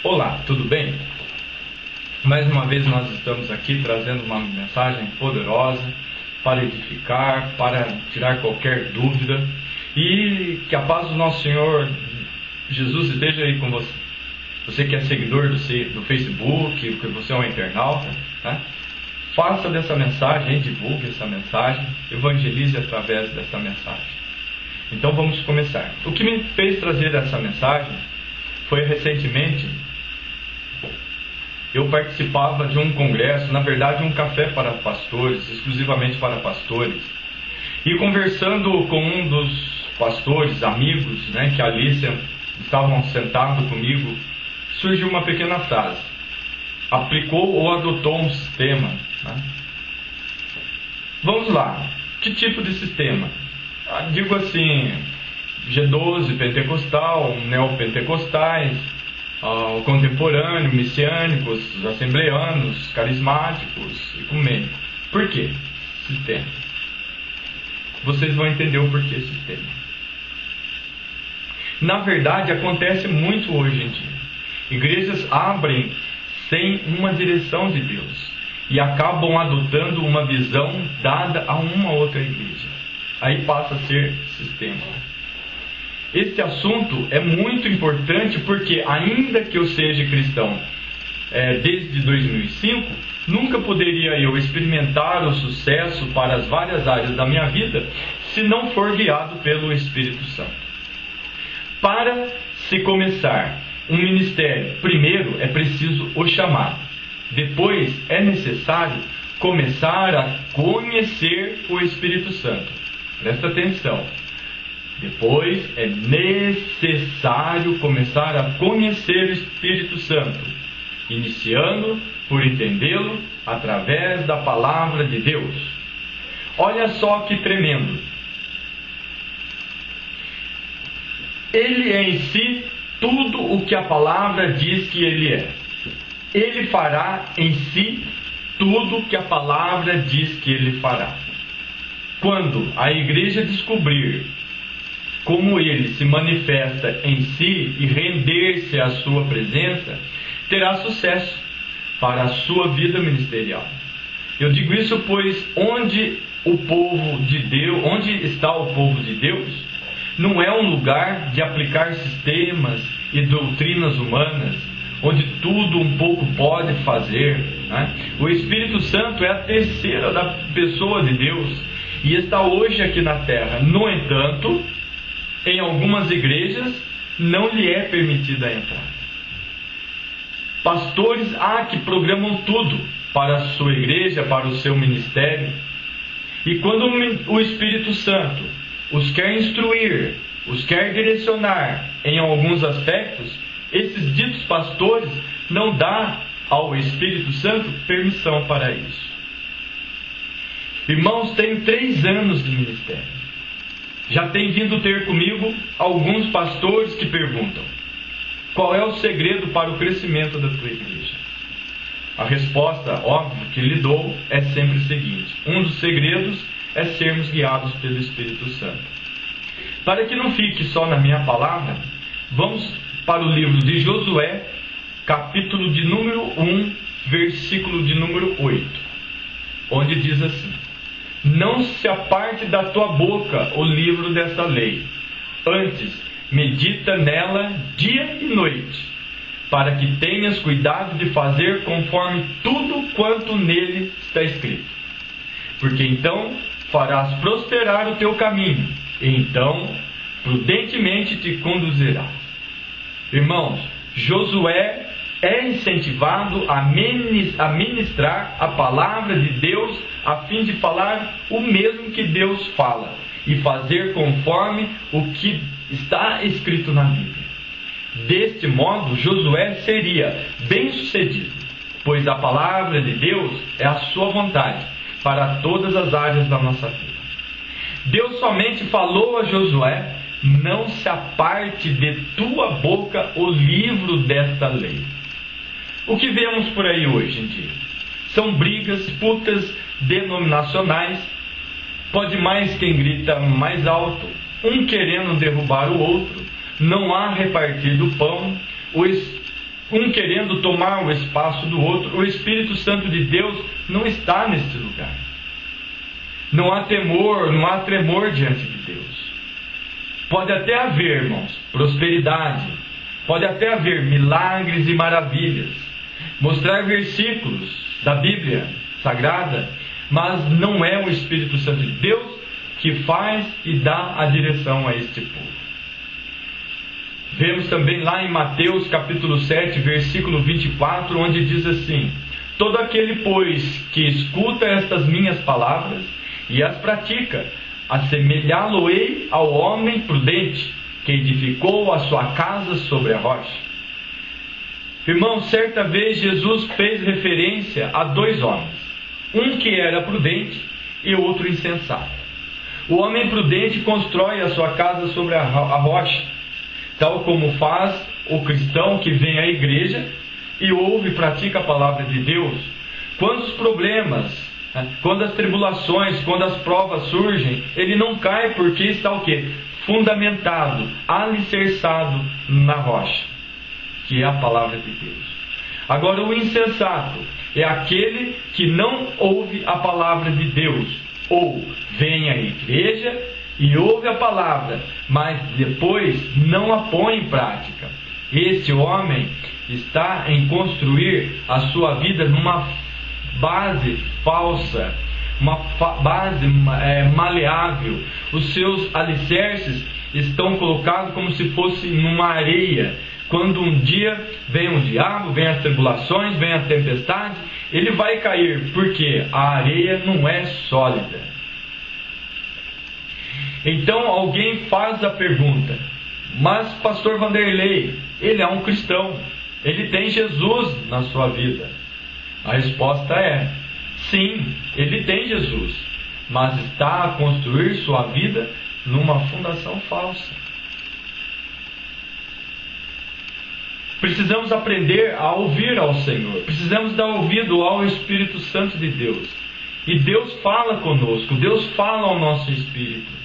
Olá, tudo bem? Mais uma vez nós estamos aqui trazendo uma mensagem poderosa para edificar, para tirar qualquer dúvida, e que a paz do nosso Senhor Jesus esteja aí com você. Você que é seguidor do Facebook, que você é um internauta, né? Faça dessa mensagem, divulgue essa mensagem, evangelize através dessa mensagem. Então vamos começar. O que me fez trazer essa mensagem foi recentemente eu participava de um congresso, na verdade um café para pastores, exclusivamente para pastores, e conversando com um dos pastores, amigos, né, que ali estavam sentados comigo, surgiu uma pequena frase: aplicou ou adotou um sistema, né? Vamos lá, que tipo de sistema? Digo assim, G12, pentecostal, neopentecostais, contemporâneo, messiânicos, assembleanos, carismáticos, ecumênicos. Por quê? Sistema. Vocês vão entender o porquê sistema. Na verdade, acontece muito hoje em dia. Igrejas abrem sem uma direção de Deus e acabam adotando uma visão dada a uma outra igreja. Aí passa a ser sistema. Este assunto é muito importante porque, ainda que eu seja cristão desde 2005, nunca poderia eu experimentar o sucesso para as várias áreas da minha vida se não for guiado pelo Espírito Santo. Para se começar um ministério, primeiro é preciso o chamado. Depois é necessário começar a conhecer o Espírito Santo. Presta atenção. Depois é necessário começar a conhecer o Espírito Santo, iniciando por entendê-lo através da palavra de Deus. Olha só que tremendo. Ele é em si tudo o que a palavra diz que ele é. Ele fará em si tudo o que a palavra diz que ele fará. Quando a igreja descobrir como ele se manifesta em si e render-se à sua presença, terá sucesso para a sua vida ministerial. Eu digo isso pois onde está o povo de Deus, não é um lugar de aplicar sistemas e doutrinas humanas, onde tudo um pouco pode fazer, né? O Espírito Santo é a terceira da pessoa de Deus e está hoje aqui na terra. No entanto, em algumas igrejas não lhe é permitida a entrada. Pastores que programam tudo para a sua igreja, para o seu ministério. E quando o Espírito Santo os quer instruir, os quer direcionar em alguns aspectos, esses ditos pastores não dão ao Espírito Santo permissão para isso. Irmãos, tenho 3 anos de ministério. Já tem vindo ter comigo alguns pastores que perguntam: qual é o segredo para o crescimento da tua igreja? A resposta, óbvio, que lhe dou é sempre o seguinte: um dos segredos é sermos guiados pelo Espírito Santo. Para que não fique só na minha palavra, vamos para o livro de Josué, capítulo de número 1, versículo de número 8, onde diz assim: não se aparte da tua boca o livro desta lei, antes medita nela dia e noite, para que tenhas cuidado de fazer conforme tudo quanto nele está escrito. Porque então farás prosperar o teu caminho, e então prudentemente te conduzirás. Irmãos, Josué é incentivado a ministrar a palavra de Deus a fim de falar o mesmo que Deus fala e fazer conforme o que está escrito na Bíblia. Deste modo, Josué seria bem-sucedido, pois a palavra de Deus é a sua vontade para todas as áreas da nossa vida. Deus somente falou a Josué: não se aparte de tua boca o livro desta lei. O que vemos por aí hoje em dia? São brigas, disputas denominacionais. Pode mais quem grita mais alto, um querendo derrubar o outro. Não há repartir do pão. um querendo tomar o espaço do outro. O Espírito Santo de Deus não está nesse lugar. Não há temor, não há tremor diante de Deus. Pode até haver, irmãos, prosperidade, pode até haver milagres e maravilhas, mostrar versículos da Bíblia Sagrada, mas não é o Espírito Santo de Deus que faz e dá a direção a este povo. Vemos também lá em Mateus capítulo 7, versículo 24, onde diz assim: todo aquele, pois, que escuta estas minhas palavras e as pratica, assemelhá-lo-ei ao homem prudente, que edificou a sua casa sobre a rocha. Irmão, certa vez Jesus fez referência a dois homens, um que era prudente e outro insensato. O homem prudente constrói a sua casa sobre a rocha, tal como faz o cristão que vem à igreja e ouve e pratica a palavra de Deus. Quando os problemas, quando as tribulações, quando as provas surgem, ele não cai porque está o quê? Fundamentado, alicerçado na rocha, que é a palavra de Deus. Agora, o insensato é aquele que não ouve a palavra de Deus, ou vem à igreja e ouve a palavra, mas depois não a põe em prática. Este homem está em construir a sua vida numa base falsa, uma base maleável. Os seus alicerces estão colocados como se fosse numa areia. Quando um dia vem o diabo, vem as tribulações, vem a tempestade, ele vai cair, porque a areia não é sólida. Então alguém faz a pergunta: mas pastor Vanderlei, ele é um cristão, ele tem Jesus na sua vida. A resposta é: sim, ele tem Jesus, mas está a construir sua vida numa fundação falsa. Precisamos aprender a ouvir ao Senhor, precisamos dar ouvido ao Espírito Santo de Deus. E Deus fala conosco, Deus fala ao nosso espírito.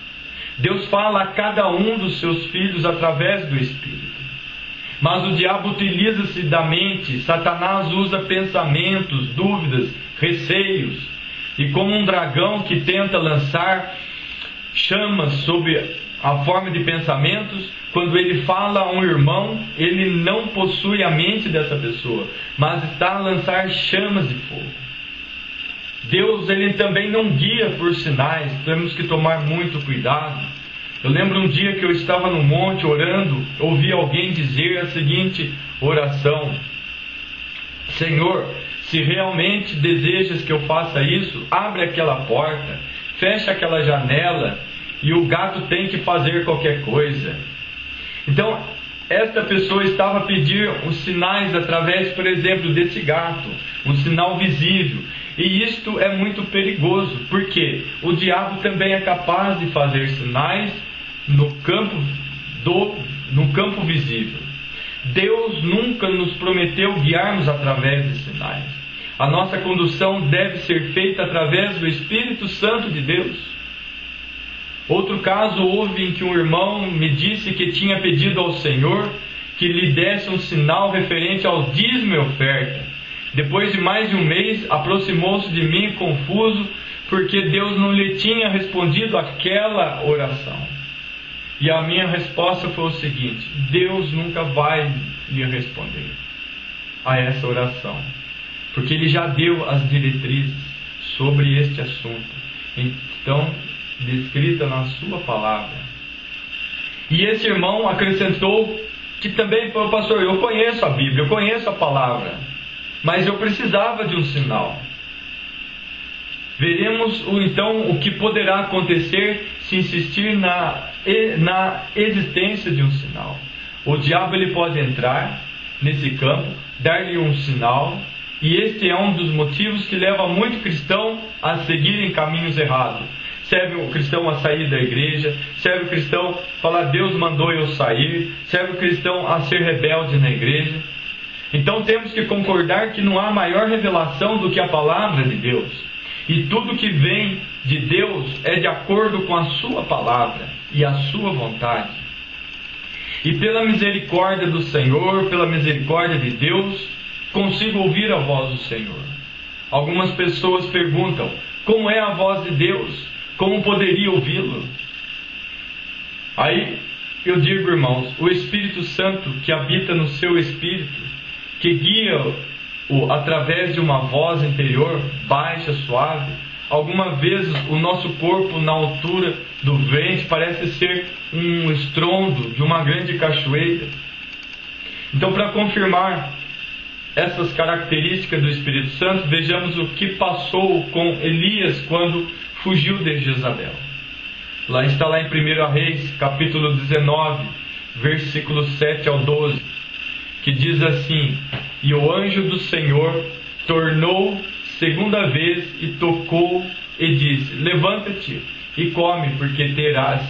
Deus fala a cada um dos seus filhos através do Espírito. Mas o diabo utiliza-se da mente, Satanás usa pensamentos, dúvidas, receios. E como um dragão que tenta lançar chamas sob a forma de pensamentos, quando ele fala a um irmão, ele não possui a mente dessa pessoa, mas está a lançar chamas de fogo. Deus, ele também não guia por sinais, temos que tomar muito cuidado. Eu lembro um dia que eu estava no monte orando, ouvi alguém dizer a seguinte oração: Senhor, se realmente desejas que eu faça isso, abre aquela porta, fecha aquela janela, e o gato tem que fazer qualquer coisa. Então, esta pessoa estava a pedir os sinais através, por exemplo, desse gato, um sinal visível. E isto é muito perigoso, porque o diabo também é capaz de fazer sinais no campo visível. Deus nunca nos prometeu guiarmos através de sinais. A nossa condução deve ser feita através do Espírito Santo de Deus. Outro caso houve em que um irmão me disse que tinha pedido ao Senhor que lhe desse um sinal referente ao dízimo e oferta. Depois de mais de um mês, aproximou-se de mim confuso, porque Deus não lhe tinha respondido aquela oração. E a minha resposta foi o seguinte: Deus nunca vai lhe responder a essa oração, porque Ele já deu as diretrizes sobre este assunto. Então, descrita na sua palavra. E esse irmão acrescentou que também, pastor, eu conheço a Bíblia, eu conheço a palavra, mas eu precisava de um sinal. Veremos então o que poderá acontecer se insistir na existência de um sinal. O diabo, ele pode entrar nesse campo, dar-lhe um sinal, e este é um dos motivos que leva muito cristão a seguirem caminhos errados. Serve o cristão a sair da igreja, serve o cristão a falar: Deus mandou eu sair, serve o cristão a ser rebelde na igreja. Então temos que concordar que não há maior revelação do que a palavra de Deus. E tudo que vem de Deus é de acordo com a sua palavra e a sua vontade. E pela misericórdia do Senhor, pela misericórdia de Deus, consigo ouvir a voz do Senhor. Algumas pessoas perguntam: como é a voz de Deus? Como poderia ouvi-lo? Aí eu digo, irmãos, o Espírito Santo que habita no seu espírito, que guia-o através de uma voz interior, baixa, suave. Algumas vezes o nosso corpo, na altura do ventre, parece ser um estrondo de uma grande cachoeira. Então, para confirmar essas características do Espírito Santo, vejamos o que passou com Elias quando fugiu de Jezabel. Está lá em 1 Reis, capítulo 19, versículos 7 ao 12, que diz assim: e o anjo do Senhor tornou segunda vez e tocou e disse: levanta-te e come, porque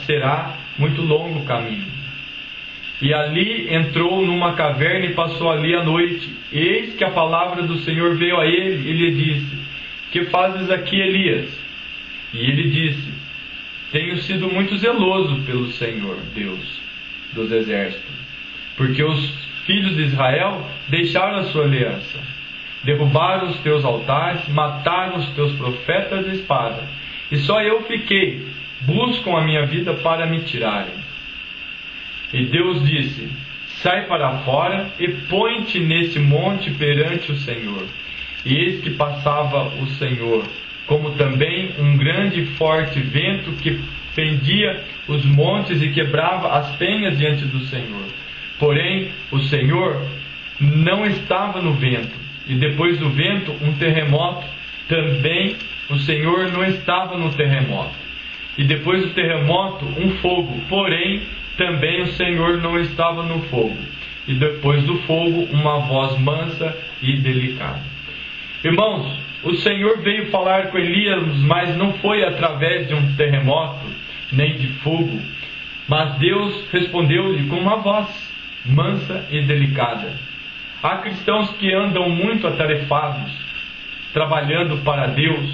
será muito longo o caminho. E ali entrou numa caverna e passou ali a noite. Eis que a palavra do Senhor veio a ele e lhe disse: que fazes aqui, Elias? E ele disse: tenho sido muito zeloso pelo Senhor, Deus dos exércitos, porque os filhos de Israel deixaram a sua aliança, derrubaram os teus altares, mataram os teus profetas de espada, e só eu fiquei. Buscam a minha vida para me tirarem. E Deus disse: sai para fora e põe-te nesse monte perante o Senhor. E eis que passava o Senhor, como também um grande e forte vento que fendia os montes e quebrava as penhas diante do Senhor. Porém, o Senhor não estava no vento. E depois do vento, um terremoto. Também o Senhor não estava no terremoto. E depois do terremoto, um fogo. Porém, também o Senhor não estava no fogo. E depois do fogo, uma voz mansa e delicada. Irmãos, o Senhor veio falar com Elias, mas não foi através de um terremoto, nem de fogo. Mas Deus respondeu-lhe com uma voz mansa e delicada. Há cristãos que andam muito atarefados, trabalhando para Deus,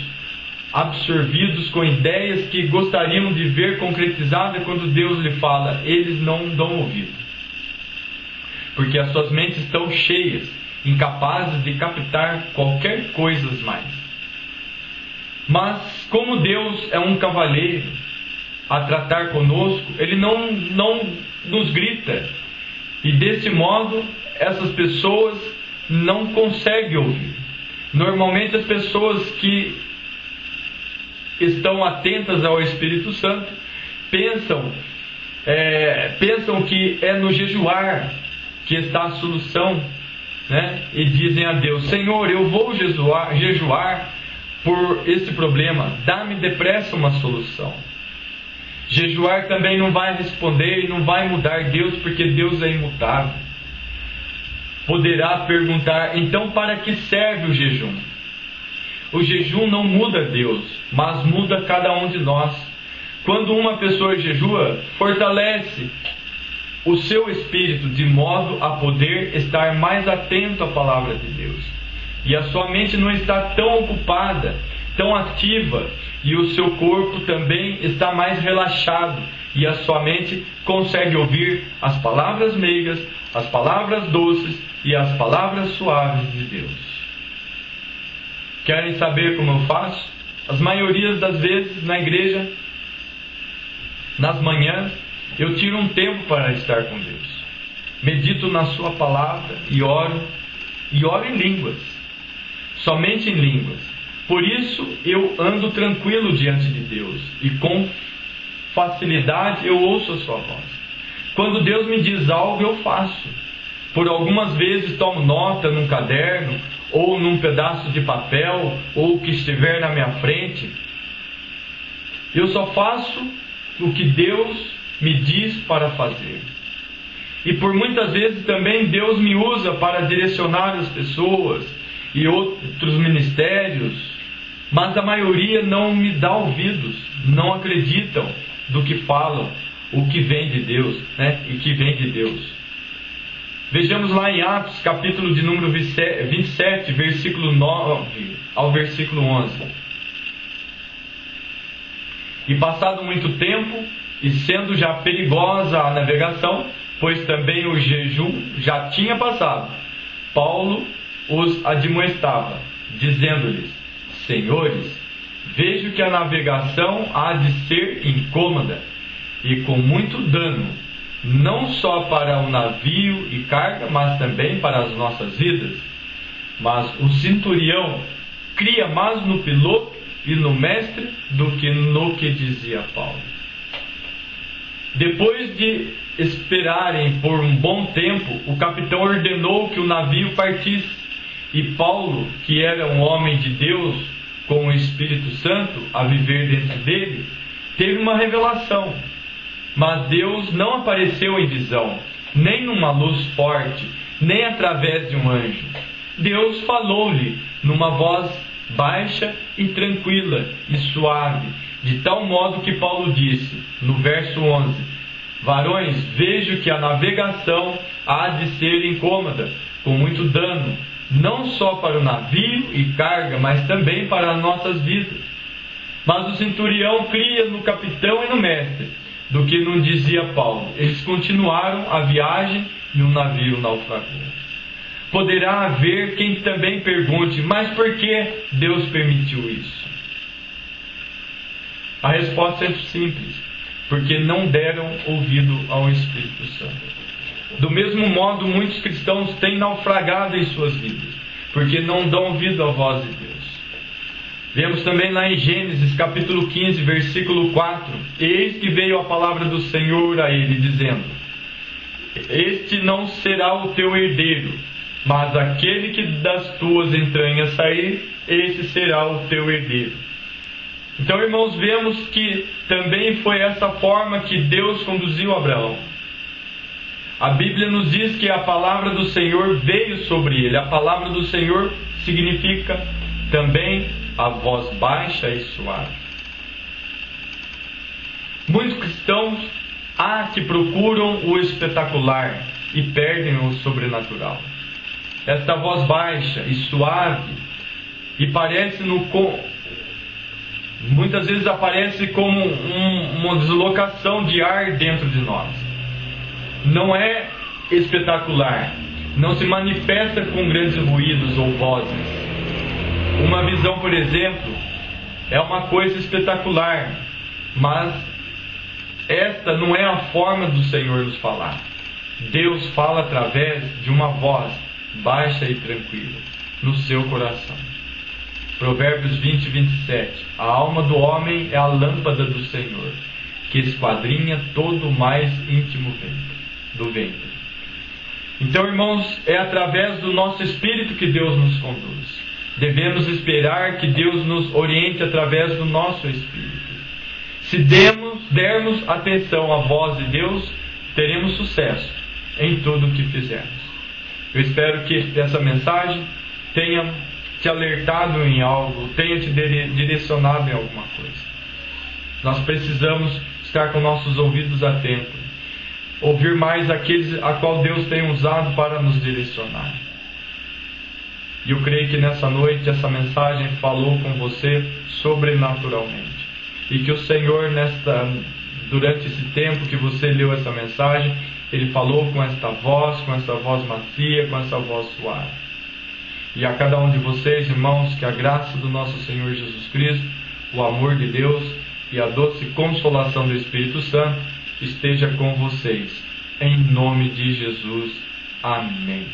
absorvidos com ideias que gostariam de ver concretizadas quando Deus lhe fala. Eles não dão ouvido, porque as suas mentes estão cheias, incapazes de captar qualquer coisa mais. Mas como Deus é um cavalheiro a tratar conosco, Ele não nos grita, e desse modo essas pessoas não conseguem ouvir. Normalmente as pessoas que estão atentas ao Espírito Santo pensam que é no jejuar que está a solução, né? E dizem a Deus: Senhor, eu vou jejuar por esse problema, dá-me depressa uma solução. Jejuar também não vai responder e não vai mudar Deus, porque Deus é imutável. Poderá perguntar: então para que serve o jejum? O jejum não muda Deus, mas muda cada um de nós. Quando uma pessoa jejua, fortalece o seu espírito de modo a poder estar mais atento à palavra de Deus. E a sua mente não está tão ocupada, tão ativa, e o seu corpo também está mais relaxado, e a sua mente consegue ouvir as palavras meigas, as palavras doces e as palavras suaves de Deus. Querem saber como eu faço? As maiorias das vezes na igreja, nas manhãs, eu tiro um tempo para estar com Deus. Medito na sua palavra e oro em línguas, somente em línguas. Por isso eu ando tranquilo diante de Deus e com facilidade eu ouço a sua voz. Quando Deus me diz algo, eu faço. Por algumas vezes tomo nota num caderno, ou num pedaço de papel, ou o que estiver na minha frente. Eu só faço o que Deus me diz para fazer. E por muitas vezes também Deus me usa para direcionar as pessoas e outros ministérios, mas a maioria não me dá ouvidos, não acreditam do que falam, o que vem de Deus, né? E que vem de Deus. Vejamos lá em Atos, capítulo de número 27, versículo 9 ao versículo 11. E passado muito tempo, e sendo já perigosa a navegação, pois também o jejum já tinha passado, Paulo os admoestava, dizendo-lhes: Senhores, vejo que a navegação há de ser incômoda e com muito dano, não só para o navio e carga, mas também para as nossas vidas. Mas o centurião cria mais no piloto e no mestre do que no que dizia Paulo. Depois de esperarem por um bom tempo, o capitão ordenou que o navio partisse, e Paulo, que era um homem de Deus, com o Espírito Santo a viver dentro dele, teve uma revelação. Mas Deus não apareceu em visão, nem numa luz forte, nem através de um anjo. Deus falou-lhe numa voz baixa e tranquila e suave, de tal modo que Paulo disse, no verso 11: Varões, vejo que a navegação há de ser incômoda, com muito dano, não só para o navio e carga, mas também para as nossas vidas. Mas o centurião cria no capitão e no mestre, do que não dizia Paulo. Eles continuaram a viagem e o navio naufragou. Poderá haver quem também pergunte: mas por que Deus permitiu isso? A resposta é simples: porque não deram ouvido ao Espírito Santo. Do mesmo modo, muitos cristãos têm naufragado em suas vidas, porque não dão ouvido à voz de Deus. Vemos também lá em Gênesis capítulo 15, versículo 4: Eis que veio a palavra do Senhor a ele, dizendo: Este não será o teu herdeiro, mas aquele que das tuas entranhas sair, esse será o teu herdeiro. Então, irmãos, vemos que também foi essa forma que Deus conduziu Abraão. A Bíblia nos diz que a palavra do Senhor veio sobre ele. A palavra do Senhor significa também a voz baixa e suave. Muitos cristãos há que procuram o espetacular e perdem o sobrenatural. Esta voz baixa e suave, e muitas vezes aparece como uma deslocação de ar dentro de nós. Não é espetacular, não se manifesta com grandes ruídos ou vozes. Uma visão, por exemplo, é uma coisa espetacular, mas esta não é a forma do Senhor nos falar. Deus fala através de uma voz baixa e tranquila no seu coração. Provérbios 20, 27. A alma do homem é a lâmpada do Senhor, que esquadrinha todo o mais íntimo do ventre. Então, irmãos, é através do nosso espírito que Deus nos conduz. Devemos esperar que Deus nos oriente através do nosso espírito. Se dermos atenção à voz de Deus, teremos sucesso em tudo o que fizermos. Eu espero que essa mensagem tenha te alertado em algo, tenha te direcionado em alguma coisa. Nós precisamos estar com nossos ouvidos atentos, ouvir mais aqueles a qual Deus tem usado para nos direcionar. E eu creio que nessa noite essa mensagem falou com você sobrenaturalmente. E que o Senhor, durante esse tempo que você leu essa mensagem, Ele falou com essa voz macia, com essa voz suave. E a cada um de vocês, irmãos, que a graça do nosso Senhor Jesus Cristo, o amor de Deus e a doce consolação do Espírito Santo esteja com vocês. Em nome de Jesus. Amém.